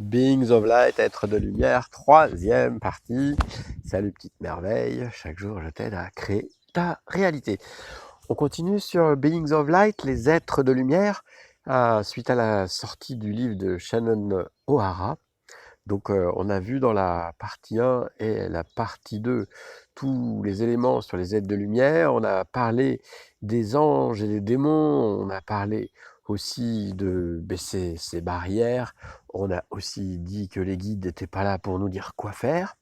Beings of Light, être de lumière, troisième partie. Salut petite merveille, chaque jour je t'aide à créer ta réalité. On continue sur Beings of Light, les êtres de lumière, suite à la sortie du livre de Shannon O'Hara. Donc on a vu dans la partie 1 et la partie 2 tous les éléments sur les êtres de lumière. On a parlé des anges et des démons, on a parlé aussi de baisser ses barrières, on a aussi dit que les guides n'étaient pas là pour nous dire quoi faire.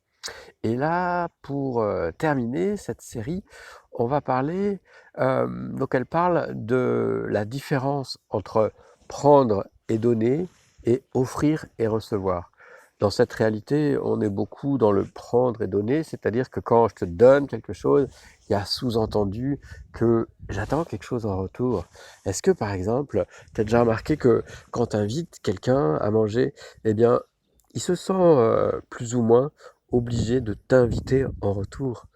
Et là, pour terminer cette série, on va parler, donc elle parle de la différence entre prendre et donner et offrir et recevoir. Dans cette réalité, on est beaucoup dans le prendre et donner, c'est-à-dire que quand je te donne quelque chose, il y a sous-entendu que j'attends quelque chose en retour. Est-ce que par exemple, tu as déjà remarqué que quand tu invites quelqu'un à manger, eh bien, il se sent plus ou moins obligé de t'inviter en retour.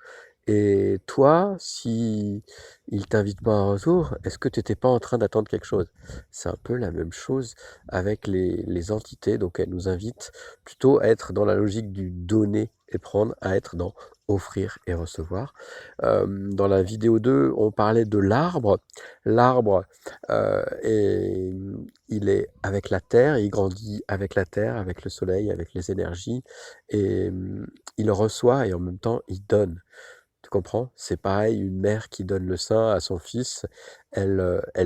Et toi, si il t'invite pas en retour, est-ce que tu n'étais pas en train d'attendre quelque chose? C'est un peu la même chose avec les entités. Donc elles nous invitent plutôt à être dans la logique du donner et prendre, à être dans offrir et recevoir. Dans la vidéo 2, on parlait de l'arbre. L'arbre, il est avec la terre, il grandit avec la terre, avec le soleil, avec les énergies, et il reçoit et en même temps il donne. Tu comprends? C'est pareil, une mère qui donne le sein à son fils, elle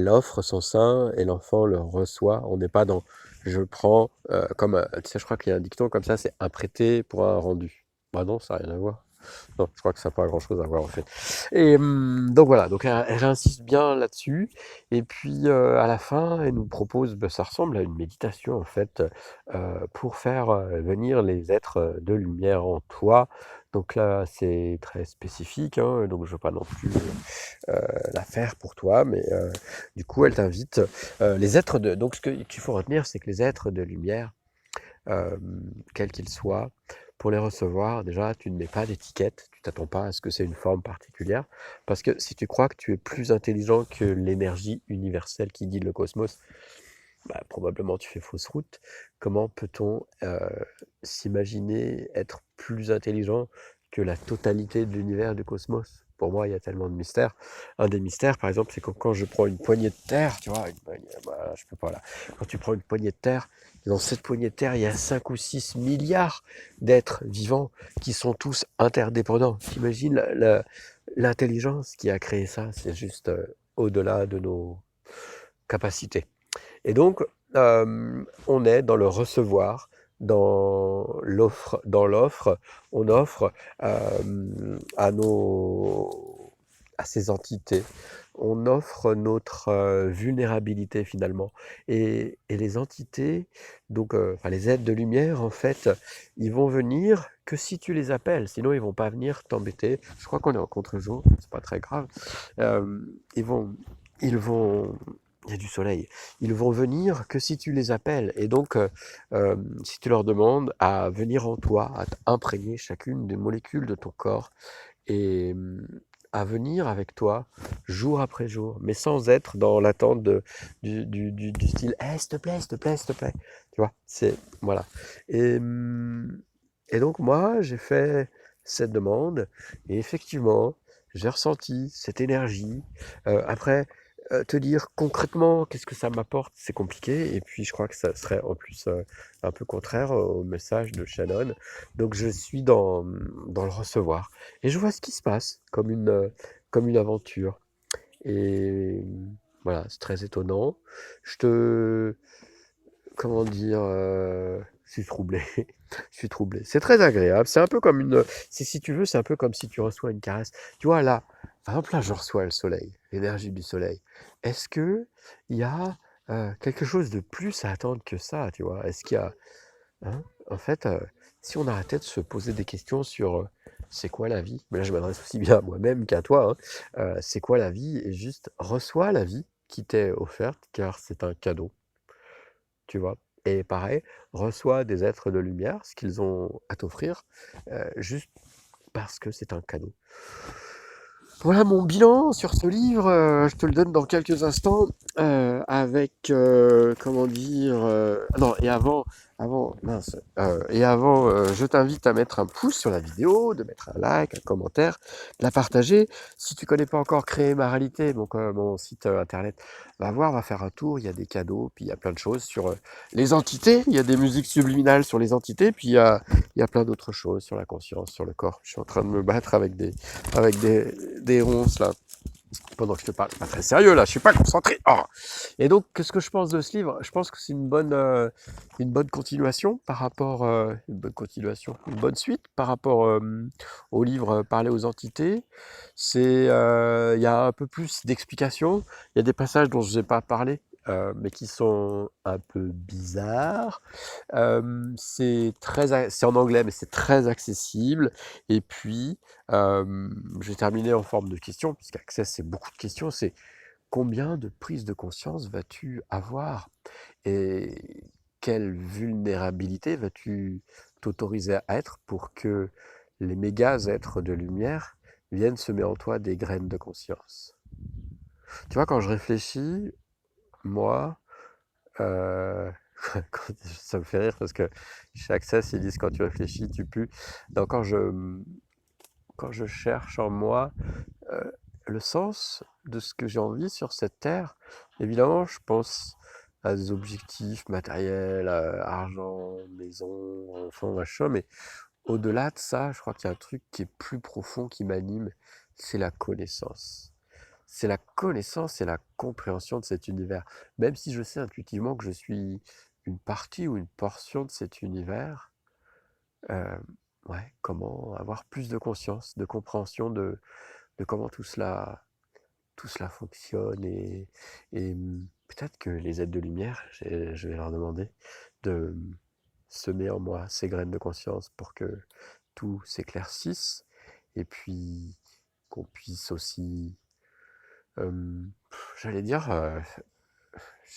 offre son sein et l'enfant le reçoit. On n'est pas dans je prends, comme, tu sais, je crois qu'il y a un dicton comme ça, c'est un prêté pour un rendu. Bah non, ça n'a rien à voir. Non, je crois que ça n'a pas grand-chose à voir en fait. Et donc voilà, donc elle insiste bien là-dessus. Et puis à la fin, elle nous propose, bah, ça ressemble à une méditation en fait, pour faire venir les êtres de lumière en toi. Donc là, c'est très spécifique, hein, donc je ne veux pas non plus la faire pour toi, mais du coup, elle t'invite. Les êtres de... Donc ce qu'il faut retenir, c'est que les êtres de lumière, quels qu'ils soient, pour les recevoir, déjà, tu ne mets pas d'étiquette, tu t'attends pas à ce que c'est une forme particulière, parce que si tu crois que tu es plus intelligent que l'énergie universelle qui guide le cosmos, bah, probablement tu fais fausse route. Comment peut-on s'imaginer être plus intelligent que la totalité de l'univers du cosmos? Pour moi, il y a tellement de mystères. Un des mystères, par exemple, c'est quand je prends une poignée de terre, tu vois, voilà, je peux pas là. Quand tu prends une poignée de terre, dans cette poignée de terre, il y a 5 ou 6 milliards d'êtres vivants qui sont tous interdépendants. T'imagines l'intelligence qui a créé ça? C'est juste au-delà de nos capacités. Et donc, on est dans le recevoir, dans l'offre, on offre à ces entités, on offre notre vulnérabilité finalement. Et les entités, donc, enfin les êtres de lumière, en fait, ils vont venir que si tu les appelles, sinon ils vont pas venir t'embêter. Je crois qu'on est en contre-jour, c'est pas très grave. Euh, ils vont, ils vont il y a du soleil. Ils vont venir que si tu les appelles. Et donc, si tu leur demandes à venir en toi, à imprégner chacune des molécules de ton corps et à venir avec toi jour après jour, mais sans être dans l'attente du style s'il te plaît, s'il te plaît, s'il te plaît. Tu vois, c'est. Voilà. Et, et donc, moi, j'ai fait cette demande et effectivement, j'ai ressenti cette énergie. Après, te dire concrètement qu'est-ce que ça m'apporte, c'est compliqué. Et puis, je crois que ça serait en plus un peu contraire au message de Shannon. Donc, je suis dans le recevoir. Et je vois ce qui se passe comme une aventure. Et voilà, c'est très étonnant. Je te... Comment dire, je suis troublé. Je suis troublé. C'est très agréable. C'est un peu comme une... Si tu veux, c'est un peu comme si tu reçois une caresse. Tu vois, là, par exemple, là, je reçois le soleil, l'énergie du soleil. Est-ce que il y a quelque chose de plus à attendre que ça, tu vois? Est-ce qu'il y a... hein, en fait, si on arrêtait de se poser des questions sur c'est quoi la vie, mais là je m'adresse aussi bien à moi-même qu'à toi, hein, c'est quoi la vie, et juste reçois la vie qui t'est offerte, car c'est un cadeau, tu vois. Et pareil, reçois des êtres de lumière, ce qu'ils ont à t'offrir, juste parce que c'est un cadeau. Voilà mon bilan sur ce livre, je te le donne dans quelques instants, avec, comment dire, non, et avant, mince, et avant, je t'invite à mettre un pouce sur la vidéo, de mettre un like, un commentaire, de la partager. Si tu connais pas encore Créer ma réalité, donc mon site internet, va voir, va faire un tour. Il y a des cadeaux, puis il y a plein de choses sur les entités. Il y a des musiques subliminales sur les entités, puis il y a plein d'autres choses sur la conscience, sur le corps. Je suis en train de me battre avec des ronces là pendant que je te parle. C'est pas très sérieux là, je suis pas concentré. Oh. Et donc, qu'est-ce que je pense de ce livre? Je pense que c'est une bonne continuation par rapport, une bonne suite par rapport au livre Parler aux entités. Il y a un peu plus d'explications. Il y a des passages dont je n'ai pas parlé, mais qui sont un peu bizarres. C'est en anglais, mais c'est très accessible. Et puis, je vais terminer en forme de question, puisqu'Access, c'est beaucoup de questions. C'est combien de prises de conscience vas-tu avoir? Et quelle vulnérabilité vas-tu t'autoriser à être pour que les méga êtres de lumière viennent semer en toi des graines de conscience? Tu vois, quand je réfléchis, moi, euh, ça me fait rire parce que chez Access, ils disent quand tu réfléchis, tu pues. Donc quand je cherche en moi euh, le sens de ce que j'ai envie sur cette terre, évidemment, je pense à des objectifs matériels, argent, maison, enfant, machin, mais au-delà de ça, je crois qu'il y a un truc qui est plus profond qui m'anime, c'est la connaissance. C'est la connaissance et la compréhension de cet univers. Même si je sais intuitivement que je suis une partie ou une portion de cet univers, euh, ouais, comment avoir plus de conscience, de compréhension de comment tout cela fonctionne et peut-être que les aides de lumière, je vais leur demander de semer en moi ces graines de conscience pour que tout s'éclaircisse et puis qu'on puisse aussi, j'allais dire,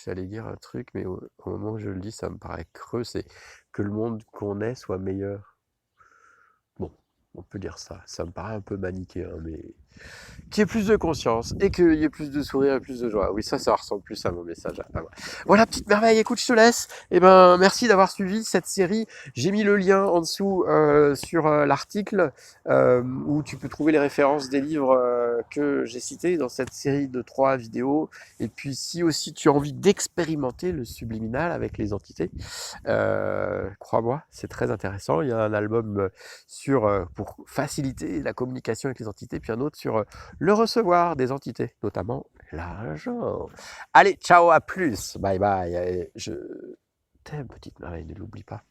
j'allais dire un truc, mais au moment où je le dis, ça me paraît creux, c'est que le monde qu'on est soit meilleur. Bon, on peut dire ça. Ça me paraît un peu manichéen, mais qu'il y ait plus de conscience et qu'il y ait plus de sourire et plus de joie. Oui, ça ressemble plus à mon message à moi. Voilà, petite merveille. Écoute, je te laisse. Eh ben, merci d'avoir suivi cette série. J'ai mis le lien en dessous sur l'article où tu peux trouver les références des livres que j'ai cités dans cette série de 3 vidéos. Et puis, si aussi tu as envie d'expérimenter le subliminal avec les entités, crois-moi, c'est très intéressant. Il y a un album pour faciliter la communication avec les entités, puis un autre sur le recevoir des entités, notamment l'argent. Allez, ciao, à plus, bye bye. Et je t'aime, petite Marie, ne l'oublie pas.